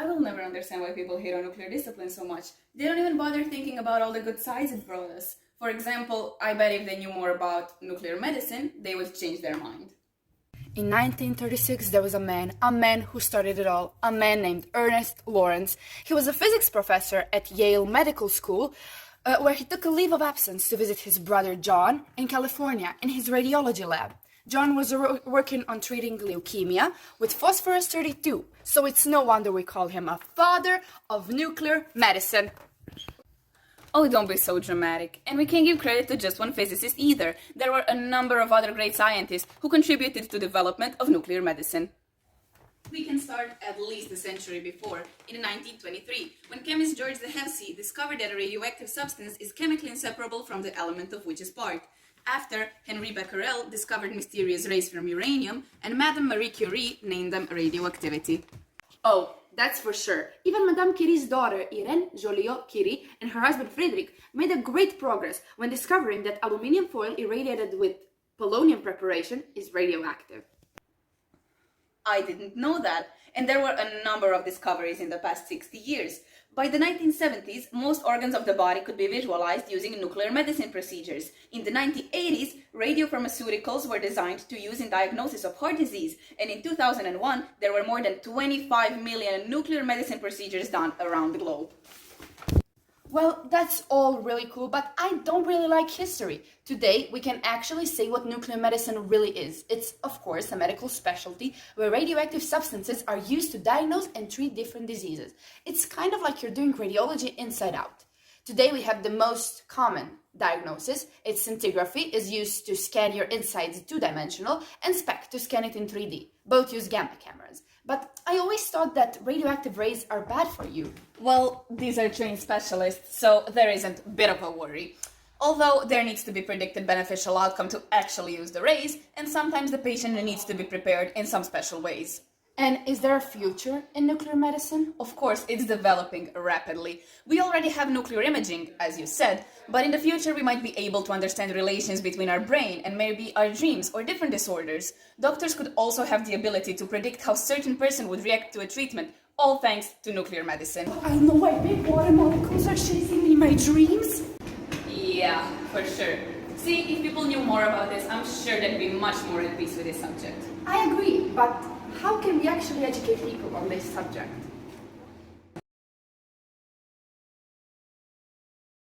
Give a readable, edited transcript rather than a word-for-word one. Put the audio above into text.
I will never understand why people hate on nuclear discipline so much. They don't even bother thinking about all the good sides it brought us. For example, I bet if they knew more about nuclear medicine, they would change their mind. In 1936, there was a man who started it all, a man named Ernest Lawrence. He was a physics professor at Yale Medical School, where he took a leave of absence to visit his brother John in California in his radiology lab. John was working on treating leukemia with phosphorus-32, so it's no wonder we call him a father of nuclear medicine. Oh, don't be so dramatic. And we can't give credit to just one physicist either. There were a number of other great scientists who contributed to the development of nuclear medicine. We can start at least a century before, in 1923, when chemist George de Hevesy discovered that a radioactive substance is chemically inseparable from the element of which is part. After, Henri Becquerel discovered mysterious rays from uranium, and Madame Marie Curie named them radioactivity. Oh, that's for sure. Even Madame Curie's daughter, Irene Joliot-Curie, and her husband Frederick made a great progress when discovering that aluminium foil irradiated with polonium preparation is radioactive. I didn't know that, and there were a number of discoveries in the past 60 years. By the 1970s, most organs of the body could be visualized using nuclear medicine procedures. In the 1980s, radiopharmaceuticals were designed to use in diagnosis of heart disease, and in 2001, there were more than 25 million nuclear medicine procedures done around the globe. Well, that's all really cool, but I don't really like history. Today, we can actually say what nuclear medicine really is. It's, of course, a medical specialty where radioactive substances are used to diagnose and treat different diseases. It's kind of like you're doing radiology inside out. Today, we have the most common diagnosis. It's scintigraphy, is used to scan your insides two-dimensional, and SPECT to scan it in 3D. Both use gamma cameras. But I always thought that radioactive rays are bad for you. Well, these are trained specialists, so there isn't a bit of a worry. Although there needs to be predicted beneficial outcome to actually use the rays, and sometimes the patient needs to be prepared in some special ways. And is there a future in nuclear medicine? Of course, it's developing rapidly. We already have nuclear imaging, as you said, but in the future we might be able to understand relations between our brain and maybe our dreams or different disorders. Doctors could also have the ability to predict how a certain person would react to a treatment, all thanks to nuclear medicine. I know why big water molecules are chasing me in my dreams. Yeah, for sure. See, if people knew more about this, I'm sure they'd be much more at peace with this subject. I agree, but how can we actually educate people on this subject?